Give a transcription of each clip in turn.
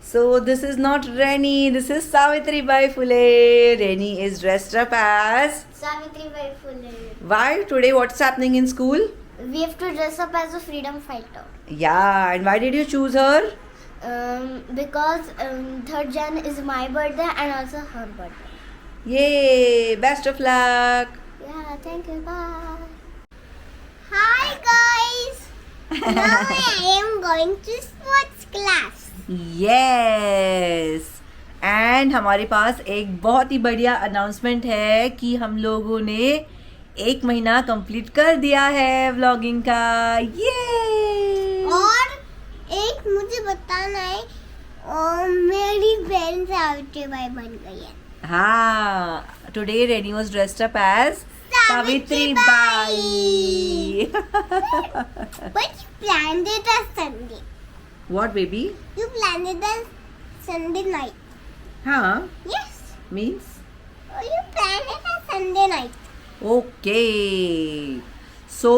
So this is not Reni, this is Savitri Bai Phule. Reni is dressed up as. Savitri Bai Phule. Why today? What's happening in school? We have to dress up as a freedom fighter. Yeah, and why did you choose her? Because 3rd Jan is my birthday and also her birthday. Yay! Best of luck. Yeah, thank you. Bye. Hi guys. Now I am going to sports class. Yes. And हमारे पास एक बहुत ही बढ़िया announcement है कि हम लोगों ने 1 महीना कंप्लीट कर दिया है व्लॉगिंग का. ये और एक मुझे बताना है मेरी बहन सावित्री बाई बन गई है. हाँ, today Renee was dressed up as Savitri Bai. But you planned it as Sunday. What baby? You planned it as Sunday night. हाँ, Yes. means You planned it as Sunday night. Okay. So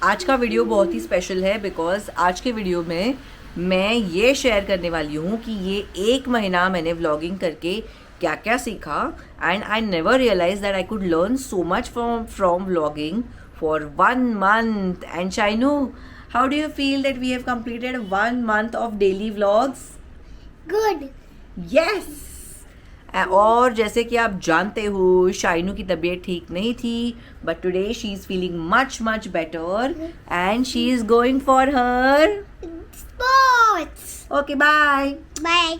आज का video बहुत ही special है because आज के video में मैं ये शेयर करने वाली हूँ कि ये 1 महीना मैंने व्लॉगिंग करके क्या क्या सीखा. And I never realise that I could learn so much from vlogging for 1 month. And Shinu, how do you feel that we have completed 1 month of daily vlogs? Good. Yes. और जैसे कि आप जानते हो शाइनू की तबीयत ठीक नहीं थी, but today she is feeling much much better and she is going for her Sports. Okay bye. Bye.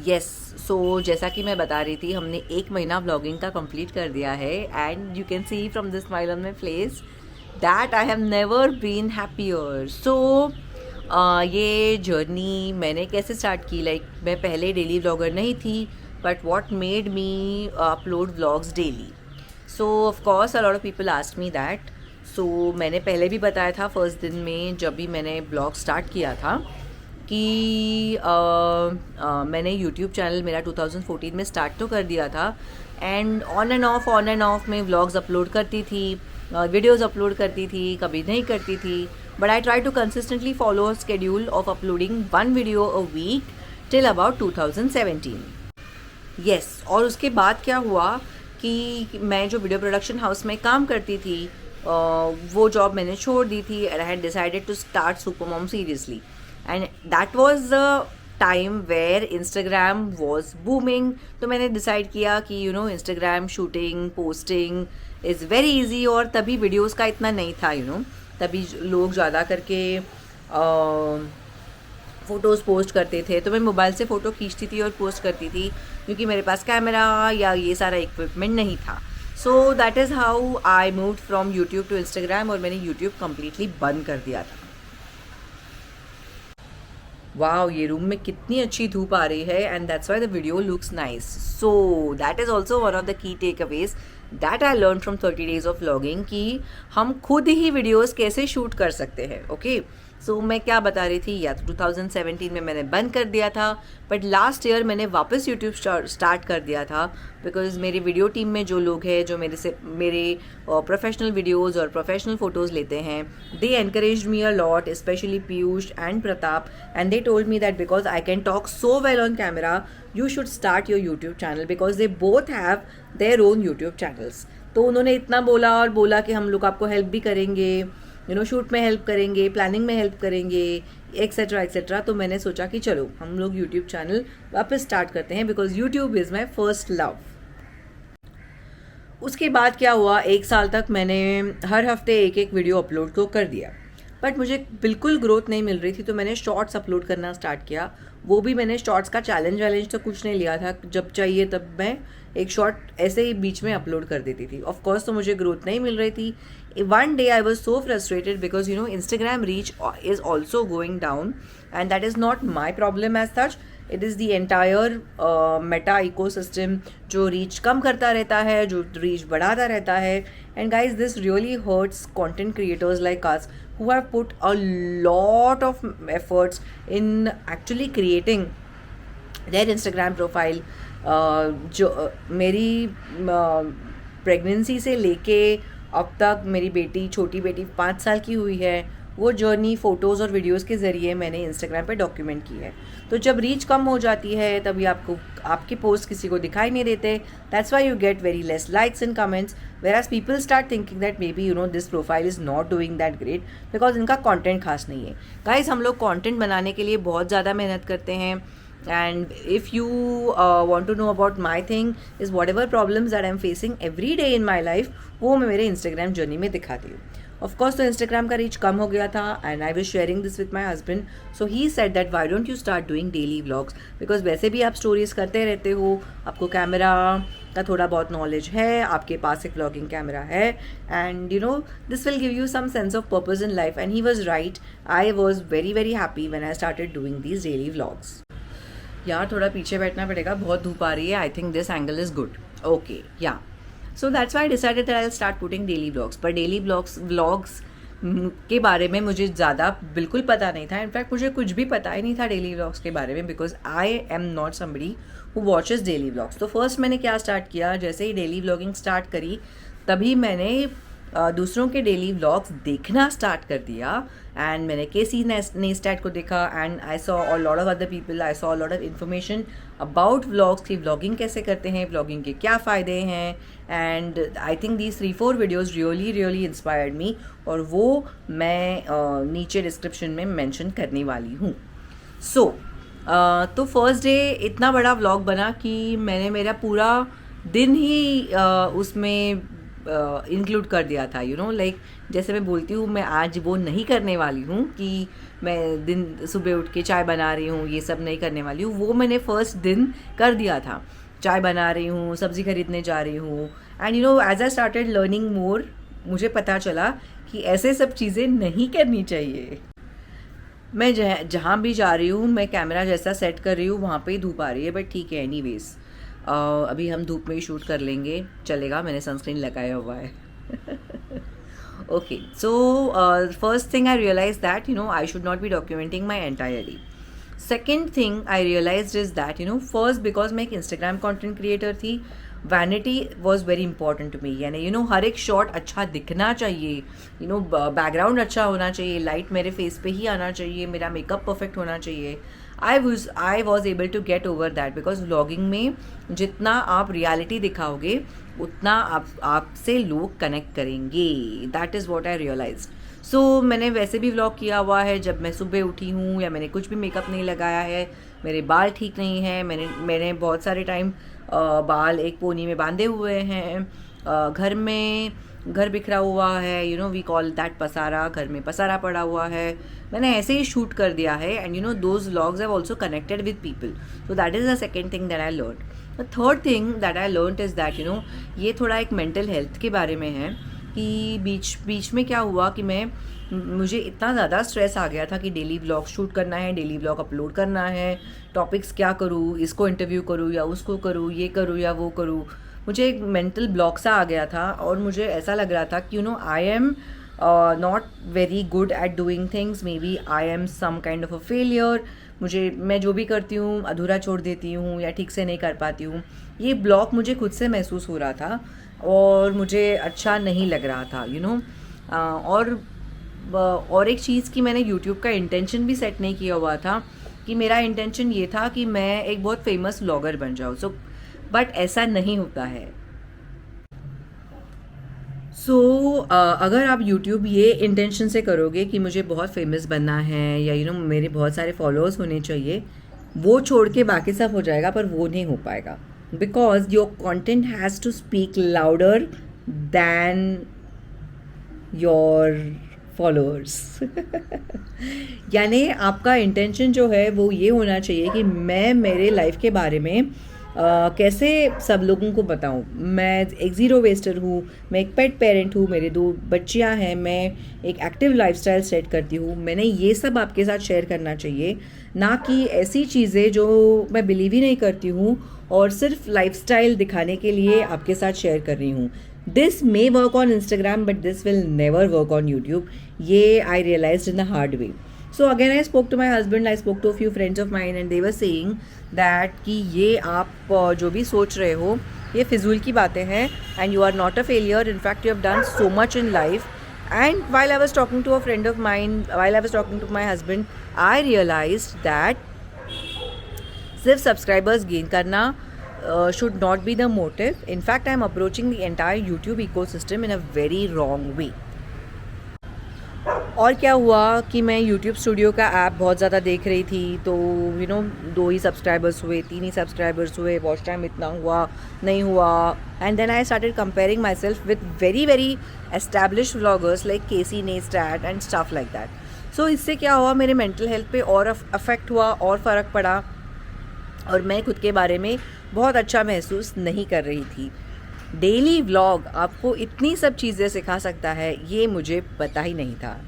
Yes. So जैसा कि मैं बता रही थी, हमने 1 महीना व्लॉगिंग का कंप्लीट कर दिया है and you can see from the smile on my face that I have never been happier. So ये जर्नी मैंने कैसे स्टार्ट की, लाइक मैं पहले डेली व्लॉगर नहीं थी, but what made me upload vlogs daily. So of course a lot of people asked me that. So मैंने पहले भी बताया था फर्स्ट दिन में जब भी मैंने ब्लॉग स्टार्ट किया था कि मैंने यूट्यूब चैनल मेरा 2014 में स्टार्ट तो कर दिया था एंड ऑन एंड ऑफ में व्लॉग्स अपलोड करती थी, वीडियोज़ अपलोड करती थी, कभी नहीं करती थी. But I try to consistently follow a schedule of uploading 1 video a week till about 2017. Yes, और उसके बाद क्या हुआ कि मैं जो वीडियो प्रोडक्शन हाउस में काम करती थी वो जॉब मैंने छोड़ दी थी and I had decided to start Supermom seriously. And that was the time where Instagram was booming. तो मैंने डिसाइड किया कि Instagram shooting posting is very easy. और तभी वीडियोज़ का इतना नहीं था तभी लोग ज़्यादा करके फ़ोटोज़ पोस्ट करते थे, तो मैं मोबाइल से फ़ोटो खींचती थी और पोस्ट करती थी क्योंकि मेरे पास कैमरा या ये सारा इक्विपमेंट नहीं था. So that is how I moved from YouTube to Instagram और मैंने यूट्यूब कम्प्लीटली बंद कर दिया था. वाओ, ये रूम में कितनी अच्छी धूप आ रही है and that's why the video looks nice. So that is also one of the key takeaways that I learn from 30 days of vlogging कि हम खुद ही वीडियोज़ कैसे शूट कर सकते हैं. ओके. सो मैं क्या बता रही थी, या तो 2017 में मैंने बंद कर दिया था, बट लास्ट ईयर मैंने वापस यूट्यूब स्टार्ट कर दिया था बिकॉज मेरी वीडियो टीम में जो लोग हैं जो मेरे प्रोफेशनल वीडियोस और प्रोफेशनल फ़ोटोज़ लेते हैं, they encourage me a lot, specially Piyush and Pratap, and they told me that because I can talk so well on camera you should start your YouTube channel because they both have their own YouTube channels. तो उन्होंने इतना बोला कि हम लोग आपको help भी करेंगे, शूट में हेल्प करेंगे, प्लानिंग में हेल्प करेंगे, एक्सेट्रा एक्सेट्रा. तो मैंने सोचा कि चलो हम लोग यूट्यूब चैनल वापस स्टार्ट करते हैं because YouTube is my first love. उसके बाद क्या हुआ, 1 साल तक मैंने हर हफ्ते एक वीडियो अपलोड तो कर दिया, बट मुझे बिल्कुल ग्रोथ नहीं मिल रही थी. तो मैंने शॉर्ट्स अपलोड करना स्टार्ट किया. वो भी मैंने शॉर्ट्स का चैलेंज तो कुछ नहीं लिया था, जब चाहिए तब मैं एक शॉर्ट ऐसे ही बीच में अपलोड कर देती थी. ऑफ कोर्स तो मुझे ग्रोथ नहीं मिल रही थी. One day I was so frustrated because Instagram reach is also going down and that is not my problem as such. It is the entire meta ecosystem जो reach कम करता रहता है, जो reach बढ़ाता रहता है. And guys, this really hurts content creators like us who have put a lot of efforts in actually creating their Instagram profile. जो मेरी प्रेगनेंसी से लेके अब तक मेरी छोटी बेटी 5 साल की हुई है, वो जर्नी फ़ोटोज़ और वीडियोज़ के ज़रिए मैंने इंस्टाग्राम पे डॉक्यूमेंट की है। तो जब रीच कम हो जाती है तभी आपको आपके पोस्ट किसी को दिखाई नहीं देते, that's why you get very less likes and comments, whereas people start thinking that maybe this profile is not doing that great because इनका कंटेंट खास नहीं है। गाइस, हम लोग कंटेंट बनाने के लिए बहुत ज़्यादा मेहनत करते हैं, and if you want to know about my thing is whatever problems that I'm facing every day in my life, वो मैं मेरे इंस्टाग्राम जर्नी में दिखाती हूँ। ऑफ कोर्स तो इंस्टाग्राम का रीच कम हो गया था and I was sharing this with my husband, so he said that why don't you start doing daily vlogs, because वैसे भी आप स्टोरीज करते रहते हो, आपको कैमरा का थोड़ा बहुत नॉलेज है, आपके पास एक व्लॉगिंग कैमरा है, and this will give you some sense of purpose in life. And he was right, I was very very happy when I started doing these daily vlogs. यार थोड़ा पीछे बैठना पड़ेगा, बहुत धूप आ रही है। I think this angle is good. Okay, yeah so that's why I decided that I will start putting daily vlogs. पर डेली व्लॉग्स के बारे में मुझे ज़्यादा बिल्कुल पता नहीं था। इनफैक्ट मुझे कुछ भी पता ही नहीं था डेली व्लॉग्स के बारे में, because I am not somebody who watches daily vlogs. तो फर्स्ट मैंने क्या स्टार्ट किया, जैसे ही डेली व्लॉगिंग स्टार्ट करी तभी मैंने दूसरों के डेली व्लॉग्स देखना स्टार्ट कर दिया। एंड मैंने केसी नेस्टैट को देखा and I saw a lot of other people, I saw a lot of information about vlogs की व्लॉगिंग कैसे करते हैं, व्लॉगिंग के क्या फ़ायदे हैं। And I think these 3-4 videos really inspired me, और वो मैं नीचे डिस्क्रिप्शन में मेंशन करने वाली हूँ। सो तो फर्स्ट डे इतना बड़ा व्लॉग बना कि मैंने मेरा पूरा दिन ही उसमें इंक्लूड कर दिया था। लाइक जैसे मैं बोलती हूँ, मैं आज वो नहीं करने वाली हूँ कि मैं दिन सुबह उठ के चाय बना रही हूँ, ये सब नहीं करने वाली हूँ। वो मैंने फर्स्ट दिन कर दिया था, चाय बना रही हूँ, सब्ज़ी खरीदने जा रही हूँ। And as I started learning more, मुझे पता चला कि ऐसे सब चीज़ें नहीं करनी चाहिए। मैं जहाँ भी जा रही हूँ, मैं कैमरा जैसा सेट कर रही हूँ वहाँ पे ही धूप आ रही है, बट ठीक है, एनीवेज अभी हम धूप में ही शूट कर लेंगे, चलेगा, मैंने सनस्क्रीन लगाया हुआ है। Okay, so first thing I realize that I should not be documenting my entire day. Second thing I realize is that first because मैं एक इंस्टाग्राम कॉन्टेंट क्रिएटर थी, vanity was very important to me. यानी हर एक shot अच्छा दिखना चाहिए, background अच्छा होना चाहिए, लाइट मेरे फेस पे ही आना चाहिए, मेरा मेकअप परफेक्ट होना चाहिए। I was able to get over that because vlogging में जितना आप रियलिटी दिखाओगे उतना आपसे लोग कनेक्ट करेंगे। That is what I realise. So मैंने वैसे भी व्लॉग किया हुआ है जब मैं सुबह उठी हूँ, या मैंने कुछ भी मेकअप नहीं लगाया है, मेरे बाल ठीक नहीं है, मैंने बहुत सारे टाइम बाल एक पोनी में बांधे हुए हैं, घर बिखरा हुआ है, वी कॉल दैट पसारा, घर में पसारा पड़ा हुआ है, मैंने ऐसे ही शूट कर दिया है। And those vlogs have also connected with people, so that is the second thing that I learn. The third thing that I learn is that ये थोड़ा एक मेंटल हेल्थ के बारे में है कि बीच में क्या हुआ कि मुझे इतना ज़्यादा स्ट्रेस आ गया था कि डेली व्लॉग शूट करना है, डेली व्लॉग अपलोड करना है, टॉपिक्स क्या करूँ, इसको इंटरव्यू करूँ या उसको करूँ, ये करूँ या वो करूँ। मुझे एक मेंटल ब्लॉक सा आ गया था और मुझे ऐसा लग रहा था कि I am not very good at doing things, maybe I am some kind of a failure. मैं जो भी करती हूँ अधूरा छोड़ देती हूँ या ठीक से नहीं कर पाती हूँ। ये ब्लॉक मुझे खुद से महसूस हो रहा था और मुझे अच्छा नहीं लग रहा था। और एक चीज़ कि मैंने YouTube का इंटेंशन भी सेट नहीं किया हुआ था कि मेरा इंटेंशन ये था कि मैं एक बहुत फेमस व्लॉगर बन जाऊँ। बट ऐसा नहीं होता है। अगर आप YouTube ये इंटेंशन से करोगे कि मुझे बहुत फेमस बनना है या मेरे बहुत सारे फॉलोअर्स होने चाहिए, वो छोड़ के बाकी सब हो जाएगा, पर वो नहीं हो पाएगा। Because your content has to speak louder than your followers. यानी आपका इंटेंशन जो है वो ये होना चाहिए कि मैं मेरे लाइफ के बारे में कैसे सब लोगों को बताऊं। मैं एक ज़ीरो वेस्टर हूँ, मैं एक पेट पेरेंट हूँ, मेरे 2 बच्चियाँ हैं, मैं एक एक्टिव लाइफस्टाइल सेट करती हूँ। मैंने ये सब आपके साथ शेयर करना चाहिए, ना कि ऐसी चीज़ें जो मैं बिलीव ही नहीं करती हूँ और सिर्फ लाइफस्टाइल दिखाने के लिए आपके साथ शेयर कर रही हूँ। This may work on Instagram but this will never work on YouTube. ये I realised in the hard way. So again I spoke to my husband, I spoke to a few friends of mine and they were saying that कि ये आप जो भी सोच रहे हो ये फिजूल की बातें हैं and you are not a failure, in fact you have done so much in life And while I was talking to a friend of mine, while I was talking to my husband, I realized that सिर्फ subscribers gain करना should not be the motive. In fact, I am approaching the entire YouTube ecosystem in a very wrong way. और क्या हुआ कि मैं YouTube studio का app बहुत ज़्यादा देख रही थी, तो 2 ही सब्सक्राइबर्स हुए, 3 ही सब्सक्राइबर्स हुए, वॉच टाइम इतना हुआ नहीं हुआ. And then I started comparing myself with very very established vloggers like Casey Neistat and stuff like that. So इससे क्या हुआ, मेरे मेंटल हेल्थ पे और अफेक्ट हुआ और फ़र्क पड़ा, और मैं खुद के बारे में बहुत अच्छा महसूस नहीं कर रही थी. डेली व्लॉग आपको इतनी सब चीज़ें सिखा सकता है, ये मुझे पता ही नहीं था.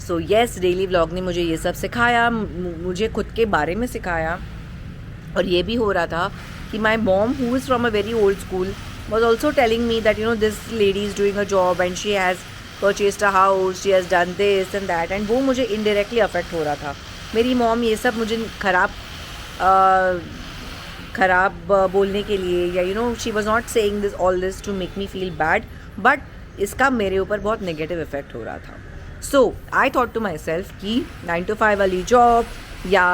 सो येस, डेली व्लॉग ने मुझे ये सब सिखाया, मुझे खुद के बारे में सिखाया. और ये भी हो रहा था कि my mom, who is from a very old school, was also telling me that this lady is doing a job and she has purchased a house, she has done this and that. And वो मुझे indirectly affect हो रहा था. मेरी mom ये सब मुझे खराब बोलने के लिए, yeah she was not saying this all this to make me feel bad, but इसका मेरे ऊपर बहुत नेगेटिव इफेक्ट हो रहा था. So I thought to myself कि 9 to 5 वाली जॉब या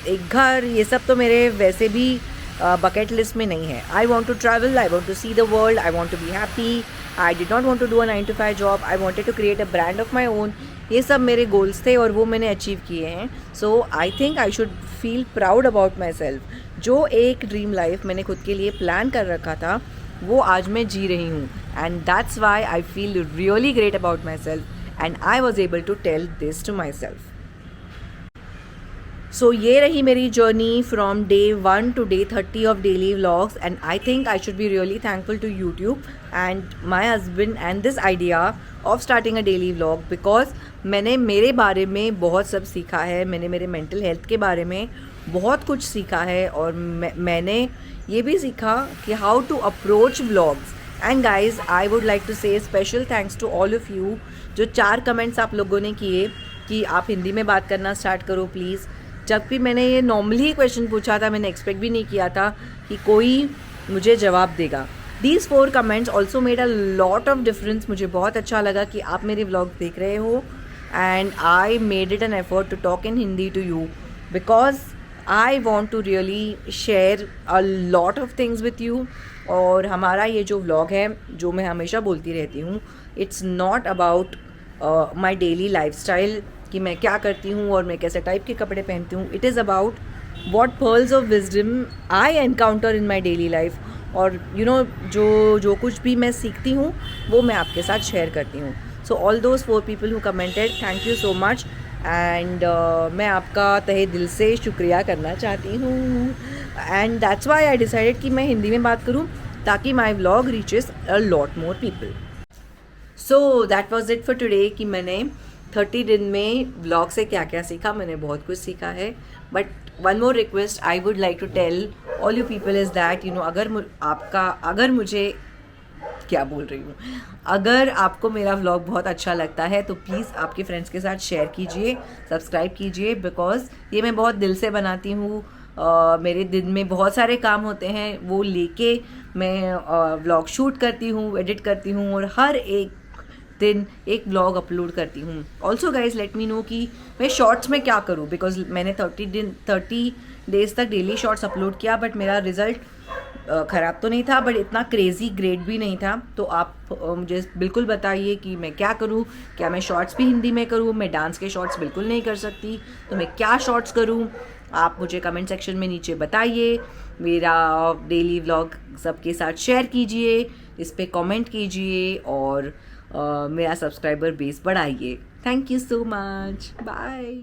एक घर, ये सब तो मेरे वैसे भी बकेट लिस्ट में नहीं है. I want to travel, I want to see the world, I want to be happy. I did not want to do a 9 to 5 job. I wanted to create a brand of my own. ये सब मेरे goals थे और वो मैंने achieve किए हैं. So I think I should feel proud about myself. जो एक ड्रीम लाइफ मैंने खुद के लिए प्लान कर रखा था, वो आज मैं जी रही हूँ. And that's why I feel really great about myself, and I was able to tell this to myself. So ये रही मेरी journey from day 1 to day 30 of daily vlogs. And I think I should be really thankful to YouTube and my husband and this idea of starting a daily vlog, because मैंने मेरे बारे में बहुत सब सीखा है. मैंने मेरे मेंटल हेल्थ के बारे में बहुत कुछ सीखा है, और मैंने ये भी सीखा कि how to approach vlogs. And guys, I would like to say special thanks to all of you. जो 4 कमेंट्स आप लोगों ने किए कि आप हिंदी में बात करना स्टार्ट करो प्लीज़. जब भी मैंने ये नॉर्मली क्वेश्चन पूछा था, मैंने एक्सपेक्ट भी नहीं किया था कि कोई मुझे जवाब देगा. These 4 comments also made a lot of difference. मुझे बहुत अच्छा लगा कि आप मेरे व्लॉग देख रहे हो, and I made it an effort to talk in Hindi to you because I want to really share a lot of things with you. और हमारा ये जो व्लॉग है, जो मैं हमेशा बोलती रहती हूँ, it's not about my daily lifestyle कि मैं क्या करती हूँ और मैं कैसे टाइप के कपड़े पहनती हूँ. It is about what pearls of wisdom I encounter in my daily life. और जो कुछ भी मैं सीखती हूँ वो मैं आपके साथ शेयर करती हूँ. So all those 4 people who commented, thank you so much. And मैं आपका तहे दिल से शुक्रिया करना चाहती हूँ. And that's why I decided कि मैं हिंदी में बात करूँ ताकि माई vlog reaches a lot more people. So that was it for today कि मैंने 30 दिन में व्लॉग से क्या क्या सीखा. मैंने बहुत कुछ सीखा है, but one more request I would like to tell all you people is that अगर मुझे क्या बोल रही हूँ, अगर आपको मेरा व्लॉग बहुत अच्छा लगता है तो प्लीज़ आपके फ्रेंड्स के साथ शेयर कीजिए, सब्सक्राइब कीजिए, बिकॉज़ ये मैं बहुत दिल से बनाती हूँ. मेरे दिन में बहुत सारे काम होते हैं, वो लेके मैं व्लॉग शूट करती हूँ, एडिट करती हूँ, और हर एक दिन एक व्लॉग अपलोड करती हूँ. Also guys let me know कि मैं शॉर्ट्स में क्या करूँ, बिकॉज मैंने 30 डेज तक डेली शॉर्ट्स अपलोड किया, बट मेरा रिज़ल्ट ख़राब तो नहीं था, बट इतना क्रेज़ी ग्रेट भी नहीं था. तो आप मुझे बिल्कुल बताइए कि मैं क्या करूँ. क्या मैं शॉर्ट्स भी हिंदी में करूँ? मैं डांस के शॉर्ट्स बिल्कुल नहीं कर सकती, तो मैं क्या शॉर्ट्स करूँ? आप मुझे कमेंट सेक्शन में नीचे बताइए. मेरा डेली व्लॉग सबके साथ शेयर कीजिए, इस पर कमेंट कीजिए, और मेरा सब्सक्राइबर बेस बढ़ाइए. Thank you so much. Bye.